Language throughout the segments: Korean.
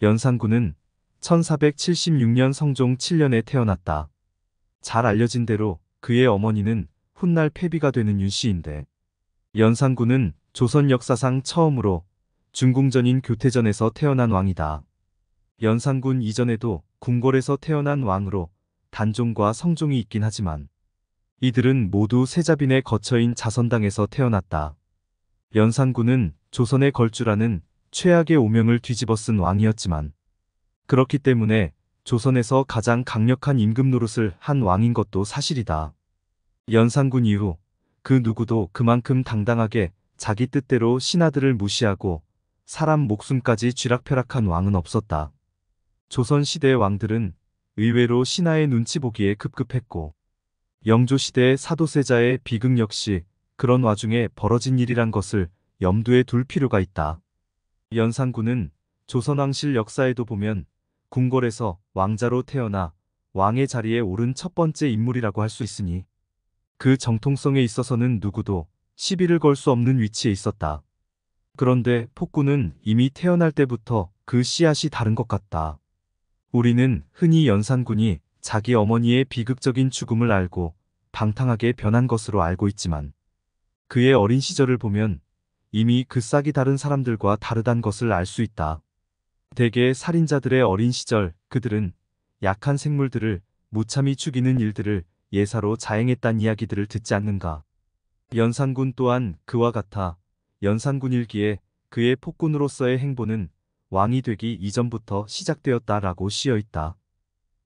연산군은 1476년 성종 7년에 태어났다. 잘 알려진 대로 그의 어머니는 훗날 패비가 되는 윤씨인데, 연산군은 조선 역사상 처음으로 중궁전인 교태전에서 태어난 왕이다. 연산군 이전에도 궁궐에서 태어난 왕으로 단종과 성종이 있긴 하지만 이들은 모두 세자빈의 거처인 자선당에서 태어났다. 연산군은 조선의 걸주라는 최악의 오명을 뒤집어 쓴 왕이었지만 그렇기 때문에 조선에서 가장 강력한 임금 노릇을 한 왕인 것도 사실이다. 연산군 이후 그 누구도 그만큼 당당하게 자기 뜻대로 신하들을 무시하고 사람 목숨까지 쥐락펴락한 왕은 없었다. 조선시대의 왕들은 의외로 신하의 눈치 보기에 급급했고 영조시대의 사도세자의 비극 역시 그런 와중에 벌어진 일이란 것을 염두에 둘 필요가 있다. 연산군은 조선왕실 역사에도 보면 궁궐에서 왕자로 태어나 왕의 자리에 오른 첫 번째 인물이라고 할 수 있으니 그 정통성에 있어서는 누구도 시비를 걸 수 없는 위치에 있었다. 그런데 폭군은 이미 태어날 때부터 그 씨앗이 다른 것 같다. 우리는 흔히 연산군이 자기 어머니의 비극적인 죽음을 알고 방탕하게 변한 것으로 알고 있지만 그의 어린 시절을 보면 이미 그 싹이 다른 사람들과 다르단 것을 알 수 있다. 대개 살인자들의 어린 시절 그들은 약한 생물들을 무참히 죽이는 일들을 예사로 자행했단 이야기들을 듣지 않는가. 연산군 또한 그와 같아 연산군 일기에 그의 폭군으로서의 행보는 왕이 되기 이전부터 시작되었다라고 씌어있다.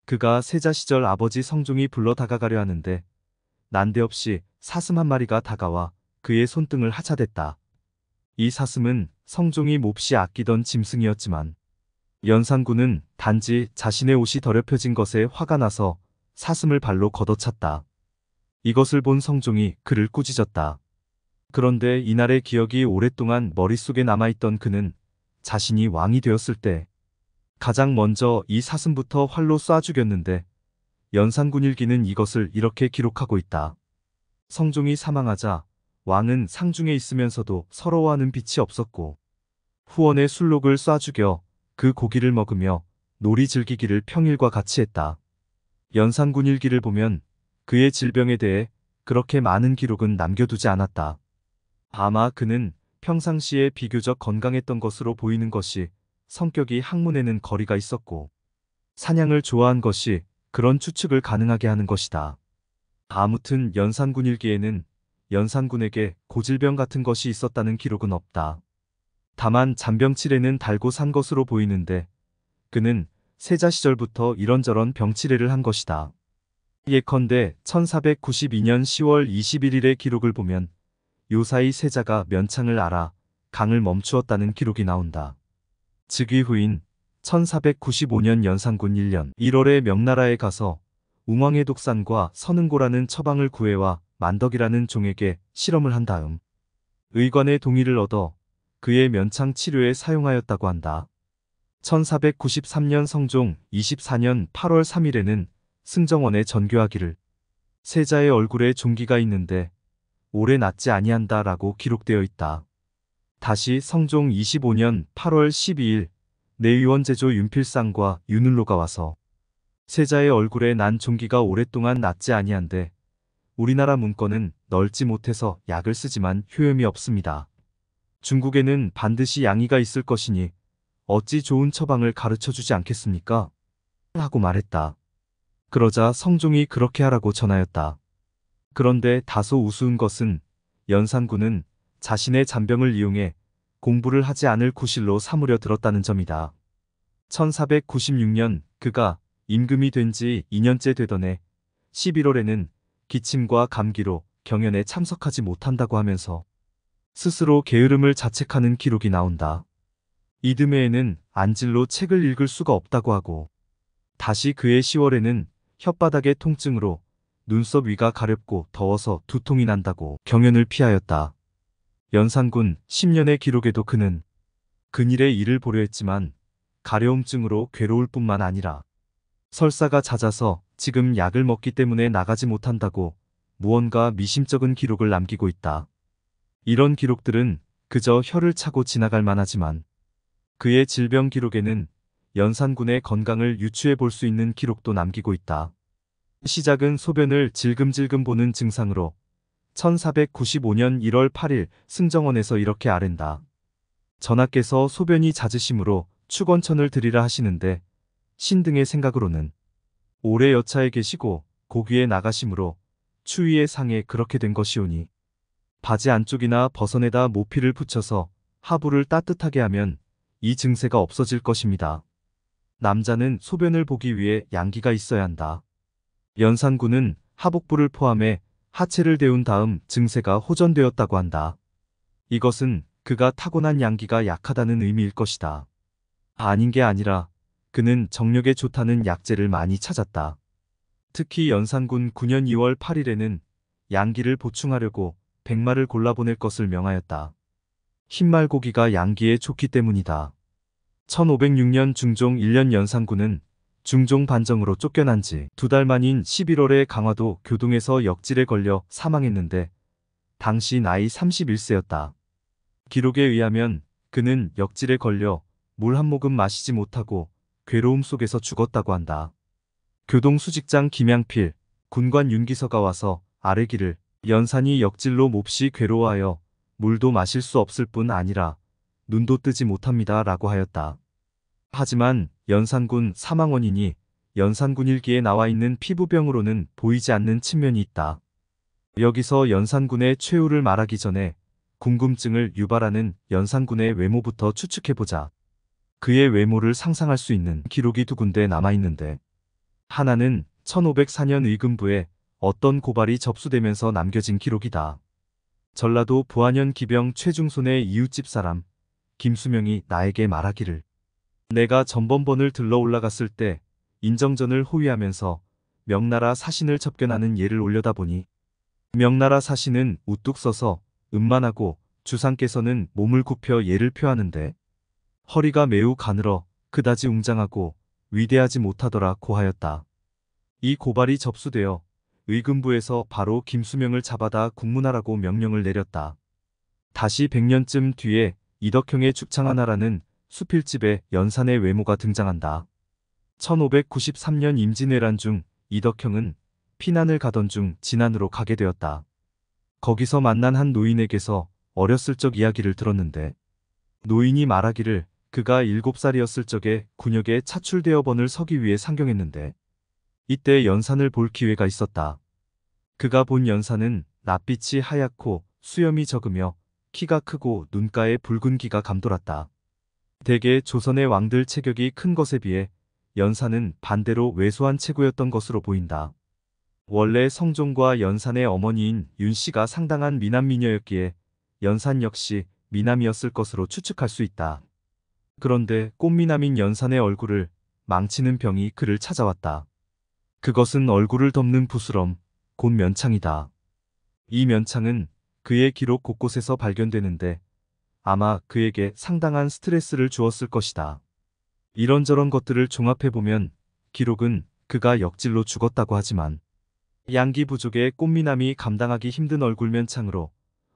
그가 세자 시절 아버지 성종이 불러 다가가려 하는데 난데없이 사슴 한 마리가 다가와 그의 손등을 하차댔다. 이 사슴은 성종이 몹시 아끼던 짐승이었지만 연산군은 단지 자신의 옷이 더럽혀진 것에 화가 나서 사슴을 발로 걷어찼다. 이것을 본 성종이 그를 꾸짖었다. 그런데 이날의 기억이 오랫동안 머릿속에 남아있던 그는 자신이 왕이 되었을 때 가장 먼저 이 사슴부터 활로 쏴 죽였는데 연산군 일기는 이것을 이렇게 기록하고 있다. 성종이 사망하자 왕은 상중에 있으면서도 서러워하는 빛이 없었고 후원의 술록을 쏴 죽여 그 고기를 먹으며 놀이 즐기기를 평일과 같이 했다. 연산군 일기를 보면 그의 질병에 대해 그렇게 많은 기록은 남겨두지 않았다. 아마 그는 평상시에 비교적 건강했던 것으로 보이는 것이 성격이 학문에는 거리가 있었고 사냥을 좋아한 것이 그런 추측을 가능하게 하는 것이다. 아무튼 연산군 일기에는 연산군에게 고질병 같은 것이 있었다는 기록은 없다. 다만 잔병치레는 달고 산 것으로 보이는데 그는 세자 시절부터 이런저런 병치레를 한 것이다. 예컨대 1492년 10월 21일의 기록을 보면 요사이 세자가 면창을 앓아 강을 멈추었다는 기록이 나온다. 즉위 후인 1495년 연산군 1년 1월에 명나라에 가서 웅왕의 독산과 선흥고라는 처방을 구해와 만덕이라는 종에게 실험을 한 다음 의관의 동의를 얻어 그의 면창 치료에 사용하였다고 한다. 1493년 성종 24년 8월 3일에는 승정원에 전교하기를 세자의 얼굴에 종기가 있는데 오래 낫지 아니한다 라고 기록되어 있다. 다시 성종 25년 8월 12일 내의원 제조 윤필상과 윤을로가 와서 세자의 얼굴에 난 종기가 오랫동안 낫지 아니한데 우리나라 문건은 넓지 못해서 약을 쓰지만 효염이 없습니다. 중국에는 반드시 양의가 있을 것이니 어찌 좋은 처방을 가르쳐주지 않겠습니까? 하고 말했다. 그러자 성종이 그렇게 하라고 전하였다. 그런데 다소 우스운 것은 연산군은 자신의 잔병을 이용해 공부를 하지 않을 구실로 삼으려 들었다는 점이다. 1496년 그가 임금이 된 지 2년째 되던 해 11월에는 기침과 감기로 경연에 참석하지 못한다고 하면서 스스로 게으름을 자책하는 기록이 나온다. 이듬해에는 안질로 책을 읽을 수가 없다고 하고 다시 그해 10월에는 혓바닥의 통증으로 눈썹 위가 가렵고 더워서 두통이 난다고 경연을 피하였다. 연산군 10년의 기록에도 그는 근일의 일을 보려 했지만 가려움증으로 괴로울 뿐만 아니라 설사가 잦아서 지금 약을 먹기 때문에 나가지 못한다고 무언가 미심쩍은 기록을 남기고 있다. 이런 기록들은 그저 혀를 차고 지나갈 만하지만 그의 질병 기록에는 연산군의 건강을 유추해 볼 수 있는 기록도 남기고 있다. 시작은 소변을 질금질금 보는 증상으로 1495년 1월 8일 승정원에서 이렇게 아랜다. 전하께서 소변이 잦으심으로 축원천을 드리라 하시는데 신등의 생각으로는 오래 여차에 계시고 고귀에 나가심으로 추위의 상에 그렇게 된 것이오니 바지 안쪽이나 버선에다 모피를 붙여서 하부를 따뜻하게 하면 이 증세가 없어질 것입니다. 남자는 소변을 보기 위해 양기가 있어야 한다. 연산군은 하복부를 포함해 하체를 데운 다음 증세가 호전되었다고 한다. 이것은 그가 타고난 양기가 약하다는 의미일 것이다. 아닌 게 아니라 그는 정력에 좋다는 약재를 많이 찾았다. 특히 연산군 9년 2월 8일에는 양기를 보충하려고 백마를 골라보낼 것을 명하였다. 흰말고기가 양기에 좋기 때문이다. 1506년 중종 1년 연산군은 중종 반정으로 쫓겨난 지 2달 만인 11월에 강화도 교동에서 역질에 걸려 사망했는데 당시 나이 31세였다. 기록에 의하면 그는 역질에 걸려 물 한 모금 마시지 못하고 괴로움 속에서 죽었다고 한다. 교동 수직장 김양필, 군관 윤기서가 와서 아뢰기를 연산이 역질로 몹시 괴로워하여 물도 마실 수 없을 뿐 아니라 눈도 뜨지 못합니다 라고 하였다. 하지만 연산군 사망 원인이 연산군 일기에 나와 있는 피부병으로는 보이지 않는 측면이 있다. 여기서 연산군의 최후를 말하기 전에 궁금증을 유발하는 연산군의 외모부터 추측해보자. 그의 외모를 상상할 수 있는 기록이 두 군데 남아있는데 하나는 1504년 의금부에 어떤 고발이 접수되면서 남겨진 기록이다. 전라도 부안현 기병 최중손의 이웃집 사람 김수명이 나에게 말하기를 내가 전번번을 들러 올라갔을 때 인정전을 호위하면서 명나라 사신을 접견하는 예를 올려다보니 명나라 사신은 우뚝 서서 음만하고 주상께서는 몸을 굽혀 예를 표하는데 허리가 매우 가늘어 그다지 웅장하고 위대하지 못하더라고 하였다. 이 고발이 접수되어 의금부에서 바로 김수명을 잡아다 국문하라고 명령을 내렸다. 다시 100년쯤 뒤에 이덕형의 죽창하나라는 수필집에 연산의 외모가 등장한다. 1593년 임진왜란 중 이덕형은 피난을 가던 중 진안으로 가게 되었다. 거기서 만난 한 노인에게서 어렸을 적 이야기를 들었는데 노인이 말하기를 그가 7살이었을 적에 군역에 차출되어 번을 서기 위해 상경했는데 이때 연산을 볼 기회가 있었다. 그가 본 연산은 낯빛이 하얗고 수염이 적으며 키가 크고 눈가에 붉은 기가 감돌았다. 대개 조선의 왕들 체격이 큰 것에 비해 연산은 반대로 왜소한 체구였던 것으로 보인다. 원래 성종과 연산의 어머니인 윤씨가 상당한 미남미녀였기에 연산 역시 미남이었을 것으로 추측할 수 있다. 그런데 꽃미남인 연산의 얼굴을 망치는 병이 그를 찾아왔다. 그것은 얼굴을 덮는 부스럼, 곧 면창이다. 이 면창은 그의 기록 곳곳에서 발견되는데 아마 그에게 상당한 스트레스를 주었을 것이다. 이런저런 것들을 종합해보면 기록은 그가 역질로 죽었다고 하지만 양기 부족의 꽃미남이 감당하기 힘든 얼굴 면창으로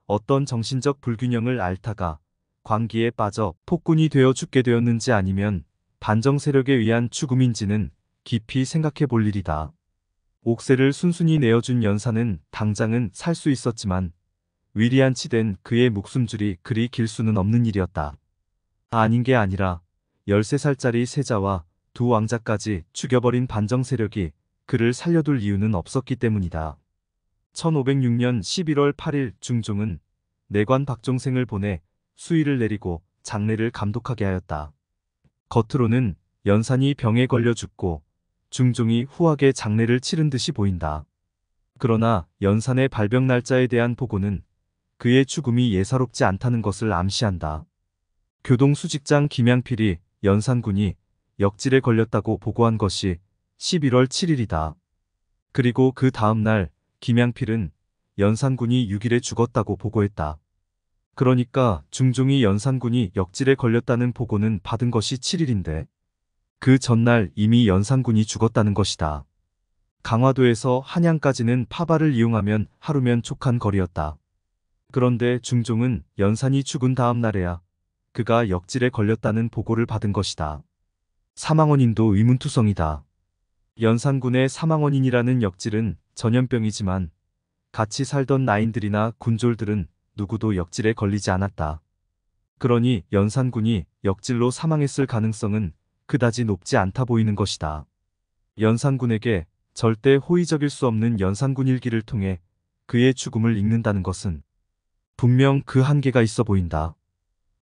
어떤 정신적 불균형을 앓다가 광기에 빠져 폭군이 되어 죽게 되었는지 아니면 반정 세력에 의한 죽음인지는 깊이 생각해 볼 일이다. 옥새를 순순히 내어준 연산은 당장은 살 수 있었지만 위리안 치된 그의 목숨줄이 그리 길 수는 없는 일이었다. 아닌 게 아니라 13살짜리 세자와 두 왕자까지 죽여버린 반정 세력이 그를 살려둘 이유는 없었기 때문이다. 1506년 11월 8일 중종은 내관 박종생을 보내 수의를 내리고 장례를 감독하게 하였다. 겉으로는 연산이 병에 걸려 죽고 중종이 후하게 장례를 치른 듯이 보인다. 그러나 연산의 발병 날짜에 대한 보고는 그의 죽음이 예사롭지 않다는 것을 암시한다. 교동 수직장 김양필이 연산군이 역질에 걸렸다고 보고한 것이 11월 7일이다. 그리고 그 다음 날 김양필은 연산군이 6일에 죽었다고 보고했다. 그러니까 중종이 연산군이 역질에 걸렸다는 보고는 받은 것이 7일인데 그 전날 이미 연산군이 죽었다는 것이다. 강화도에서 한양까지는 파발을 이용하면 하루면 촉한 거리였다. 그런데 중종은 연산이 죽은 다음 날에야 그가 역질에 걸렸다는 보고를 받은 것이다. 사망 원인도 의문투성이다. 연산군의 사망 원인이라는 역질은 전염병이지만 같이 살던 나인들이나 군졸들은 누구도 역질에 걸리지 않았다. 그러니 연산군이 역질로 사망했을 가능성은 그다지 높지 않다 보이는 것이다. 연산군에게 절대 호의적일 수 없는 연산군 일기를 통해 그의 죽음을 읽는다는 것은 분명 그 한계가 있어 보인다.